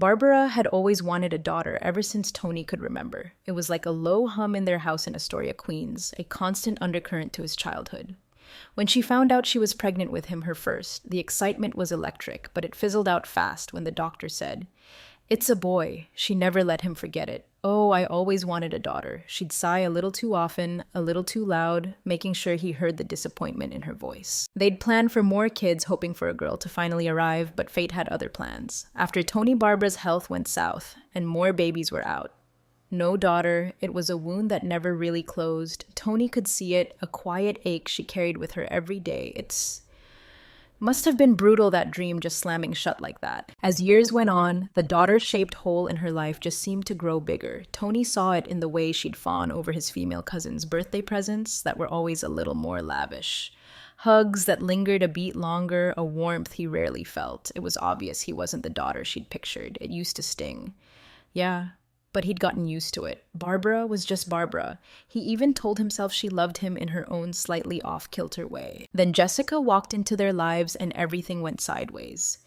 Barbara had always wanted a daughter ever since Tony could remember. It was like a low hum in their house in Astoria, Queens, a constant undercurrent to his childhood. When she found out she was pregnant with him, her first, the excitement was electric, but it fizzled out fast when the doctor said, "It's a boy." She never let him forget it. "Oh, I always wanted a daughter." She'd sigh a little too often, a little too loud, making sure he heard the disappointment in her voice. They'd planned for more kids, hoping for a girl to finally arrive, but fate had other plans. After Tony, Barbara's health went south, and more babies were out. No daughter. It was a wound that never really closed. Tony could see it, a quiet ache she carried with her every day. Must have been brutal, that dream just slamming shut like that. As years went on, the daughter-shaped hole in her life just seemed to grow bigger. Tony saw it in the way she'd fawn over his female cousin's birthday presents that were always a little more lavish. Hugs that lingered a beat longer, a warmth he rarely felt. It was obvious he wasn't the daughter she'd pictured. It used to sting. Yeah, but he'd gotten used to it. Barbara was just Barbara. He even told himself she loved him in her own slightly off-kilter way. Then Jessica walked into their lives and everything went sideways.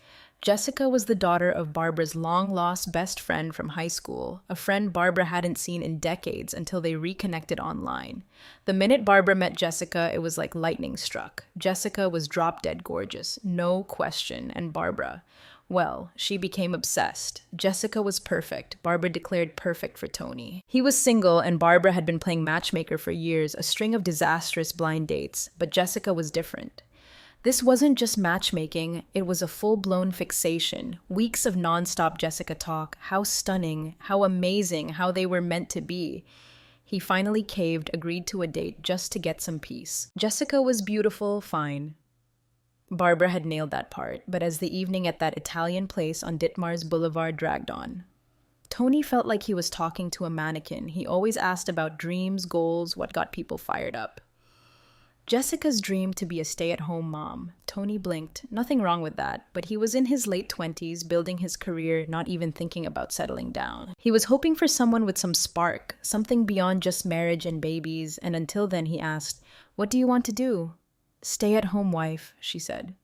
Jessica was the daughter of Barbara's long-lost best friend from high school, a friend Barbara hadn't seen in decades until they reconnected online. The minute Barbara met Jessica, it was like lightning struck. Jessica was drop-dead gorgeous, no question, and Barbara, well, she became obsessed. Jessica was perfect. Barbara declared perfect for Tony. He was single, and Barbara had been playing matchmaker for years, a string of disastrous blind dates, but Jessica was different. This wasn't just matchmaking, it was a full-blown fixation. Weeks of non-stop Jessica talk, how stunning, how amazing, how they were meant to be. He finally caved, agreed to a date just to get some peace. Jessica was beautiful, fine. Barbara had nailed that part, but as the evening at that Italian place on Ditmars Boulevard dragged on, Tony felt like he was talking to a mannequin. He always asked about dreams, goals, what got people fired up. Jessica's dream to be a stay-at-home mom. Tony blinked. Nothing wrong with that, but he was in his late 20s, building his career, not even thinking about settling down. He was hoping for someone with some spark, something beyond just marriage and babies, and until then he asked, "What do you want to do?" "Stay-at-home wife," she said.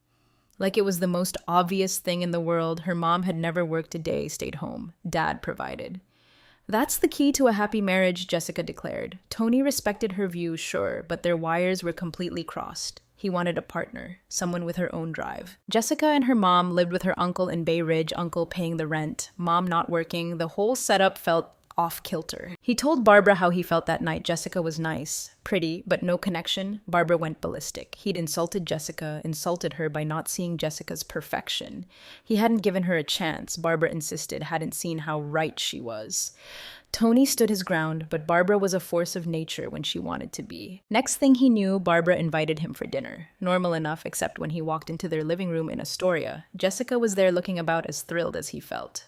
Like it was the most obvious thing in the world. Her mom had never worked a day, stayed home. Dad provided. "That's the key to a happy marriage," Jessica declared. Tony respected her view, sure, but their wires were completely crossed. He wanted a partner, someone with her own drive. Jessica and her mom lived with her uncle in Bay Ridge, uncle paying the rent, mom not working. The whole setup felt off-kilter. He told Barbara how he felt that night. Jessica was nice, pretty, but no connection. Barbara went ballistic. He'd insulted Jessica, insulted her by not seeing Jessica's perfection. He hadn't given her a chance, Barbara insisted, hadn't seen how right she was. Tony stood his ground, but Barbara was a force of nature when she wanted to be. Next thing he knew, Barbara invited him for dinner. Normal enough, except when he walked into their living room in Astoria. Jessica was there looking about as thrilled as he felt.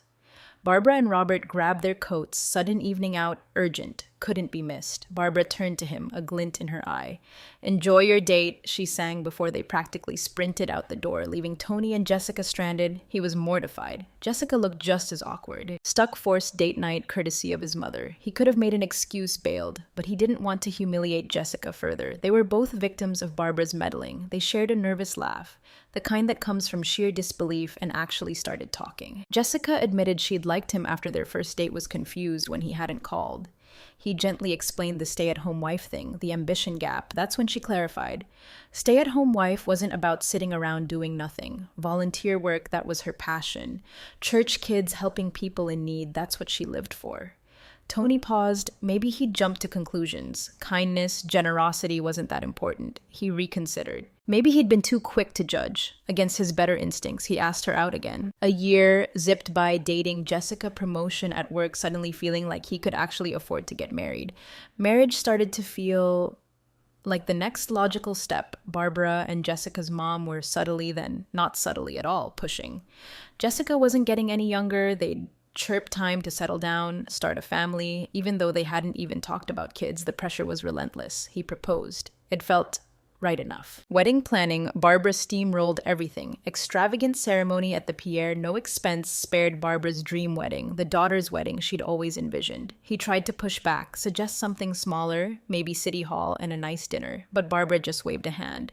Barbara and Robert grabbed their coats, sudden evening out, urgent, couldn't be missed. Barbara turned to him, a glint in her eye. "Enjoy your date," she sang before they practically sprinted out the door, leaving Tony and Jessica stranded. He was mortified. Jessica looked just as awkward. Stuck forced date night courtesy of his mother. He could have made an excuse, bailed, but he didn't want to humiliate Jessica further. They were both victims of Barbara's meddling. They shared a nervous laugh, the kind that comes from sheer disbelief, and actually started talking. Jessica admitted she'd liked him after their first date was confused when he hadn't called. He gently explained the stay-at-home wife thing, the ambition gap. That's when she clarified. Stay-at-home wife wasn't about sitting around doing nothing. Volunteer work, that was her passion. Church kids helping people in need, that's what she lived for. Tony paused. Maybe he'd jumped to conclusions. Kindness, generosity wasn't that important. He reconsidered. Maybe he'd been too quick to judge. Against his better instincts, he asked her out again. A year zipped by dating, Jessica, promotion at work, suddenly feeling like he could actually afford to get married. Marriage started to feel like the next logical step. Barbara and Jessica's mom were subtly, then not subtly at all, pushing. Jessica wasn't getting any younger. They'd chirp time to settle down, start a family. Even though they hadn't even talked about kids, the pressure was relentless. He proposed. It felt right enough. Wedding planning, Barbara steamrolled everything. Extravagant ceremony at the Pierre, no expense spared Barbara's dream wedding, the daughter's wedding she'd always envisioned. He tried to push back, suggest something smaller, maybe City Hall and a nice dinner, but Barbara just waved a hand.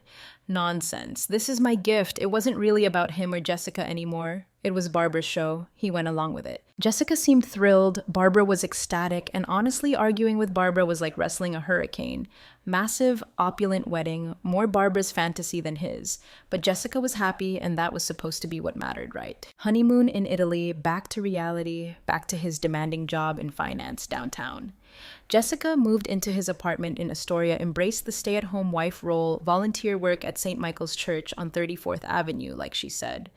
Nonsense. This is my gift. It wasn't really about him or Jessica anymore. It was Barbara's show. He went along with it. Jessica seemed thrilled. Barbara was ecstatic. And honestly, arguing with Barbara was like wrestling a hurricane. Massive, opulent wedding. More Barbara's fantasy than his. But Jessica was happy, and that was supposed to be what mattered, right? Honeymoon in Italy, back to reality, back to his demanding job in finance downtown. Jessica moved into his apartment in Astoria, embraced the stay-at-home wife role, volunteer work at St. Michael's Church on 34th Avenue, like she said.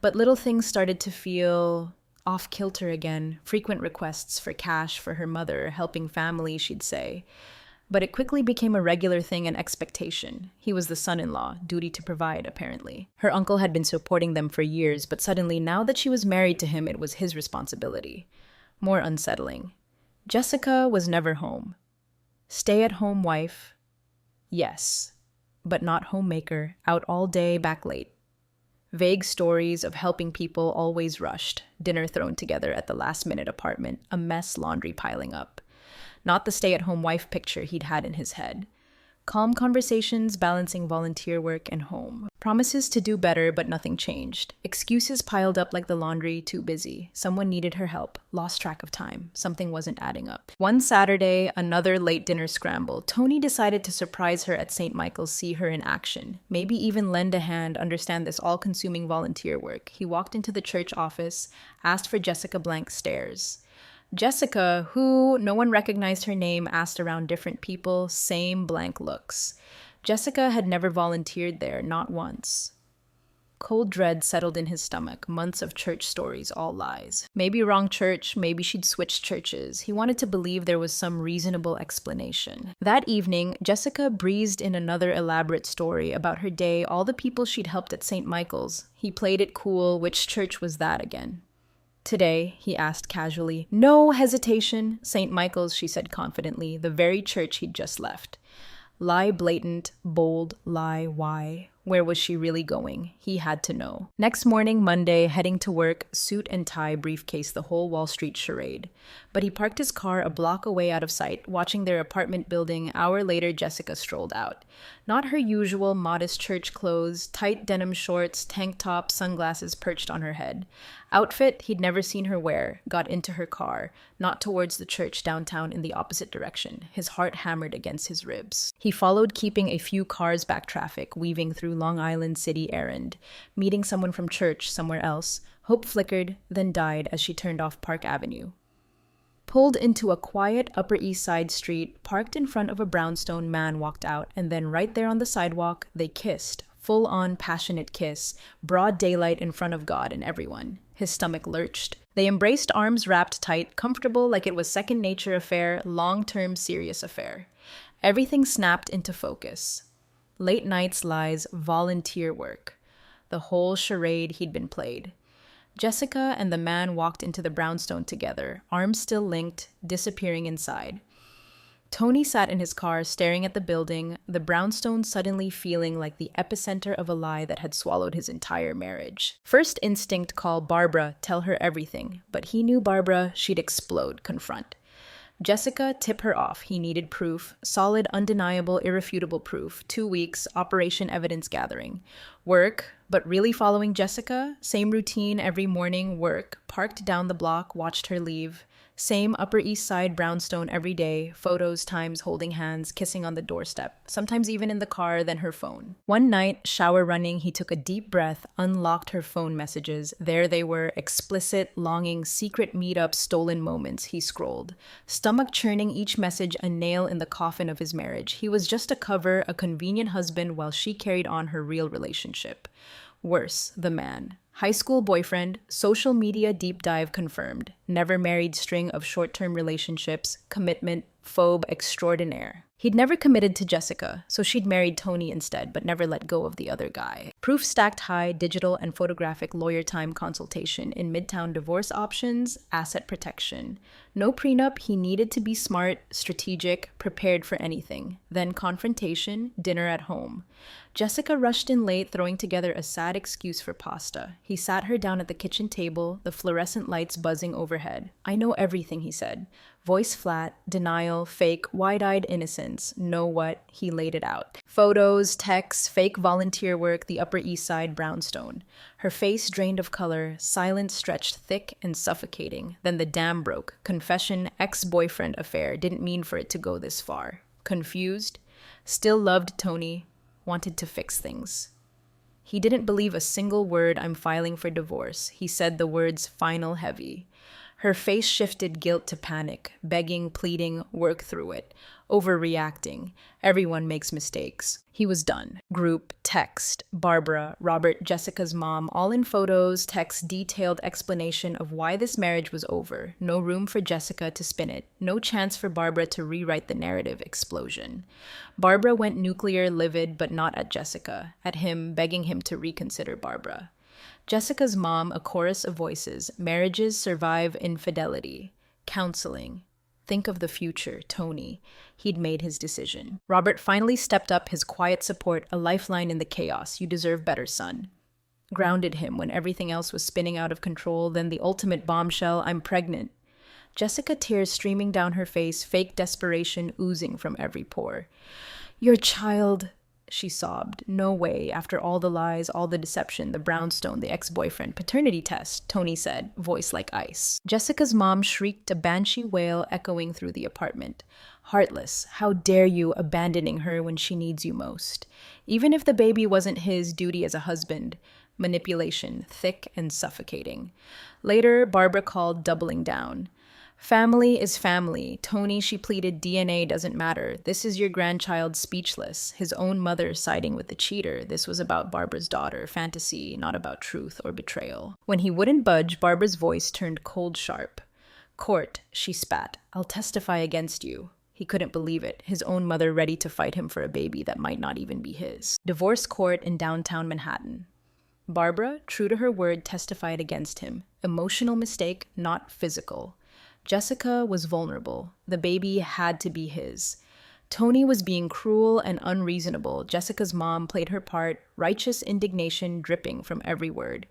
But little things started to feel off-kilter again, frequent requests for cash for her mother, helping family, she'd say. But it quickly became a regular thing and expectation. He was the son-in-law, duty to provide, apparently. Her uncle had been supporting them for years, but suddenly, now that she was married to him, it was his responsibility. More unsettling. Jessica was never home. Stay-at-home wife, yes, but not homemaker, out all day, back late. Vague stories of helping people always rushed, dinner thrown together at the last-minute apartment, a mess, laundry piling up. Not the stay-at-home wife picture he'd had in his head. Calm conversations balancing volunteer work and home. Promises to do better, but nothing changed. Excuses piled up like the laundry, too busy. Someone needed her help. Lost track of time. Something wasn't adding up. One Saturday, another late dinner scramble. Tony decided to surprise her at St. Michael's, see her in action. Maybe even lend a hand, understand this all-consuming volunteer work. He walked into the church office, asked for Jessica blank stares. Jessica, who no one recognized her name, asked around different people, same blank looks. Jessica had never volunteered there, not once. Cold dread settled in his stomach, months of church stories, all lies. Maybe wrong church, maybe she'd switched churches. He wanted to believe there was some reasonable explanation. That evening, Jessica breezed in another elaborate story about her day, all the people she'd helped at St. Michael's. He played it cool. Which church was that again? Today, he asked casually. No hesitation. St. Michael's, she said confidently, the very church he'd just left. Lie blatant, bold, lie, why? Where was she really going? He had to know. Next morning, Monday, heading to work, suit and tie, briefcase, the whole Wall Street charade. But he parked his car a block away out of sight, watching their apartment building. An hour later, Jessica strolled out. Not her usual modest church clothes, tight denim shorts, tank top, sunglasses perched on her head. Outfit he'd never seen her wear, got into her car, not towards the church downtown in the opposite direction, his heart hammered against his ribs. He followed, keeping a few cars back traffic, weaving through Long Island City errand, meeting someone from church somewhere else. Hope flickered, then died as she turned off Park Avenue. Pulled into a quiet Upper East Side street, parked in front of a brownstone, man walked out, and then right there on the sidewalk, they kissed. Full-on passionate kiss, broad daylight in front of God and everyone. His stomach lurched. They embraced, arms wrapped tight, comfortable like it was second nature affair, long-term serious affair. Everything snapped into focus. Late nights, lies, volunteer work. The whole charade he'd been played. Jessica and the man walked into the brownstone together, arms still linked, disappearing inside. Tony sat in his car, staring at the building, the brownstone suddenly feeling like the epicenter of a lie that had swallowed his entire marriage. First instinct, call Barbara, tell her everything. But he knew Barbara, she'd explode, confront. Jessica, tip her off. He needed proof. Solid, undeniable, irrefutable proof. 2 weeks, operation evidence gathering. Work, but really following Jessica? Same routine every morning, work. Parked down the block, watched her leave. Same Upper East Side brownstone every day, photos, times holding hands, kissing on the doorstep, sometimes even in the car, then her phone. One night, shower running, he took a deep breath, unlocked her phone messages. There they were, explicit, longing, secret meetup, stolen moments. He scrolled. Stomach churning, each message a nail in the coffin of his marriage. He was just a cover, a convenient husband, while she carried on her real relationship. Worse, the man. High school boyfriend, social media deep dive confirmed. Never married, string of short-term relationships, commitment, phobe extraordinaire. He'd never committed to Jessica, so she'd married Tony instead, but never let go of the other guy. Proof stacked high, digital and photographic lawyer time consultation in Midtown divorce options, asset protection. No prenup, he needed to be smart, strategic, prepared for anything. Then confrontation, dinner at home. Jessica rushed in late, throwing together a sad excuse for pasta. He sat her down at the kitchen table, the fluorescent lights buzzing overhead. I know everything, he said. Voice flat, denial, fake, wide-eyed innocence. Know what? He laid it out. Photos, texts, fake volunteer work, the Upper East Side brownstone. Her face drained of color, silence stretched thick and suffocating. Then the dam broke. Confession, ex-boyfriend affair. Didn't mean for it to go this far. Confused? Still loved Tony. Wanted to fix things. He didn't believe a single word. I'm filing for divorce. He said the words final heavy. Her face shifted guilt to panic, begging, pleading, work through it, overreacting. Everyone makes mistakes. He was done. Group, text, Barbara, Robert, Jessica's mom, all in photos, text, detailed explanation of why this marriage was over. No room for Jessica to spin it. No chance for Barbara to rewrite the narrative. Explosion. Barbara went nuclear, livid, but not at Jessica, at him, begging him to reconsider Barbara. Jessica's mom, a chorus of voices. Marriages survive infidelity. Counseling. Think of the future, Tony. He'd made his decision. Robert finally stepped up, his quiet support, a lifeline in the chaos. You deserve better, son. Grounded him when everything else was spinning out of control. Then the ultimate bombshell, I'm pregnant. Jessica, tears streaming down her face, fake desperation oozing from every pore. Your child... She sobbed. No way. After all the lies, all the deception, the brownstone, the ex-boyfriend, paternity test, Tony said, voice like ice. Jessica's mom shrieked, a banshee wail echoing through the apartment. Heartless. How dare you, abandoning her when she needs you most. Even if the baby wasn't his duty as a husband. Manipulation, thick and suffocating. Later, Barbara called, doubling down. Family is family. Tony, she pleaded, DNA doesn't matter. This is your grandchild, speechless. His own mother siding with the cheater. This was about Barbara's daughter, fantasy, not about truth or betrayal. When he wouldn't budge, Barbara's voice turned cold sharp. Court, she spat. I'll testify against you. He couldn't believe it. His own mother ready to fight him for a baby that might not even be his. Divorce court in downtown Manhattan. Barbara, true to her word, testified against him. Emotional mistake, not physical. Jessica was vulnerable. The baby had to be his. Tony was being cruel and unreasonable. Jessica's mom played her part, righteous indignation dripping from every word.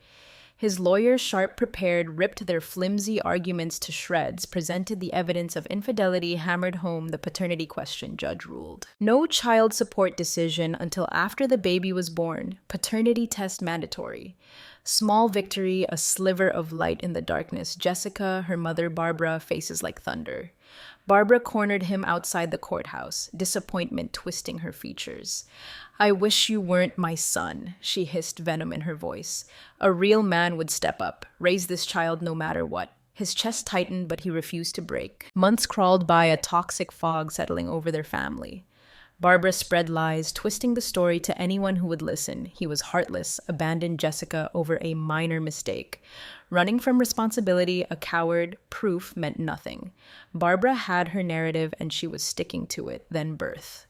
His lawyers, sharp prepared, ripped their flimsy arguments to shreds, presented the evidence of infidelity, hammered home the paternity question, judge ruled. No child support decision until after the baby was born. Paternity test mandatory. Small victory, a sliver of light in the darkness. Jessica, her mother Barbara, faces like thunder. Barbara cornered him outside the courthouse, disappointment twisting her features. I wish you weren't my son, she hissed, venom in her voice. A real man would step up, raise this child no matter what. His chest tightened, but he refused to break. Months crawled by, a toxic fog settling over their family. Barbara spread lies, twisting the story to anyone who would listen. He was heartless, abandoned Jessica over a minor mistake. Running from responsibility, a coward, proof meant nothing. Barbara had her narrative and she was sticking to it, then birth.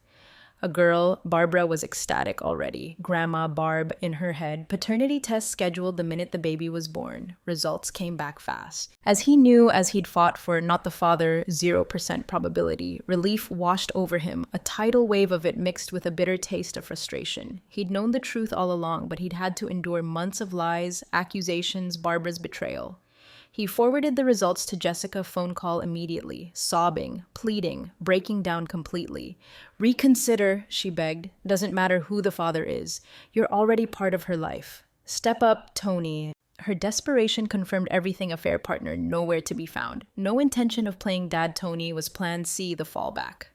A girl, Barbara was ecstatic already. Grandma Barb in her head. Paternity test scheduled the minute the baby was born. Results came back fast. As he knew, as he'd fought for not the father, 0% probability, relief washed over him, a tidal wave of it mixed with a bitter taste of frustration. He'd known the truth all along, but he'd had to endure months of lies, accusations, Barbara's betrayal. He forwarded the results to Jessica phone call immediately, sobbing, pleading, breaking down completely. Reconsider, she begged. Doesn't matter who the father is. You're already part of her life. Step up, Tony. Her desperation confirmed everything, a fair partner nowhere to be found. No intention of playing Dad Tony was Plan C, the fallback.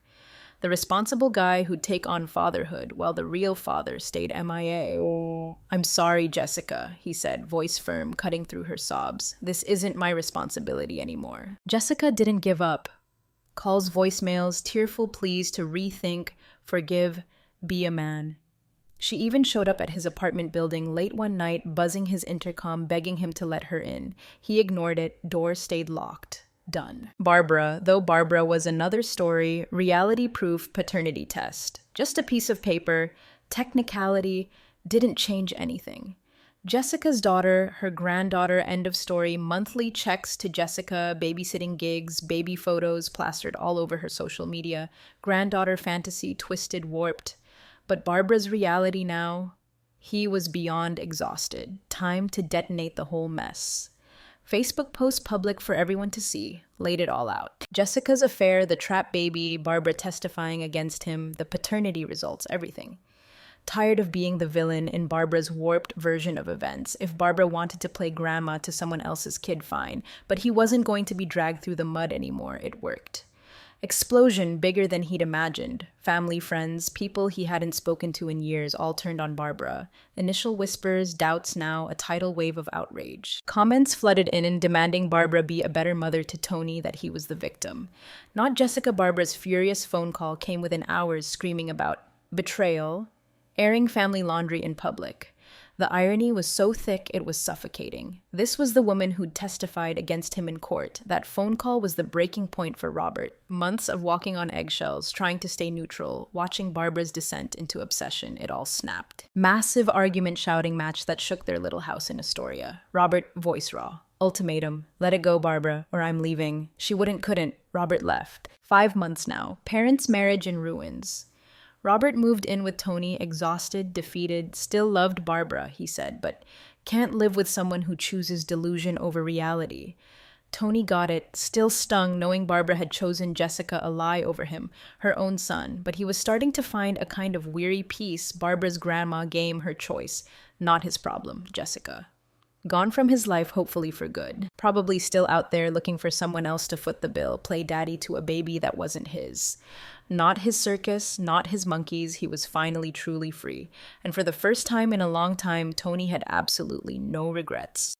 The responsible guy who'd take on fatherhood, while the real father stayed MIA. I'm sorry, Jessica, he said, voice firm, cutting through her sobs. This isn't my responsibility anymore. Jessica didn't give up. Calls, voicemails, tearful pleas to rethink, forgive, be a man. She even showed up at his apartment building late one night, buzzing his intercom, begging him to let her in. He ignored it, door stayed locked. Done. Barbara, though Barbara was another story, reality-proof paternity test. Just a piece of paper, technicality, didn't change anything. Jessica's daughter, her granddaughter, end of story, monthly checks to Jessica, babysitting gigs, baby photos plastered all over her social media, granddaughter fantasy twisted, warped. But Barbara's reality now, he was beyond exhausted. Time to detonate the whole mess. Facebook post public for everyone to see, laid it all out. Jessica's affair, the trap baby, Barbara testifying against him, the paternity results, everything. Tired of being the villain in Barbara's warped version of events. If Barbara wanted to play grandma to someone else's kid, fine, but he wasn't going to be dragged through the mud anymore. It worked. Explosion bigger than he'd imagined. Family, friends, people he hadn't spoken to in years all turned on Barbara. Initial whispers, doubts now, a tidal wave of outrage. Comments flooded in demanding Barbara be a better mother to Tony, that he was the victim. Not Jessica. Barbara's furious phone call came within hours screaming about betrayal, airing family laundry in public. The irony was so thick it was suffocating. This was the woman who'd testified against him in court. That phone call was the breaking point for Robert. Months of walking on eggshells, trying to stay neutral, watching Barbara's descent into obsession, it all snapped. Massive argument shouting match that shook their little house in Astoria. Robert, voice raw. Ultimatum, let it go, Barbara, or I'm leaving. She couldn't. Robert left. 5 months now. Parents' marriage in ruins. Robert moved in with Tony, exhausted, defeated, still loved Barbara, he said, but can't live with someone who chooses delusion over reality. Tony got it, still stung knowing Barbara had chosen Jessica a lie over him, her own son, but he was starting to find a kind of weary peace. Barbara's grandma game her choice, not his problem, Jessica. Gone from his life, hopefully for good. Probably still out there looking for someone else to foot the bill, play daddy to a baby that wasn't his. Not his circus, not his monkeys, he was finally truly free. And for the first time in a long time, Tony had absolutely no regrets.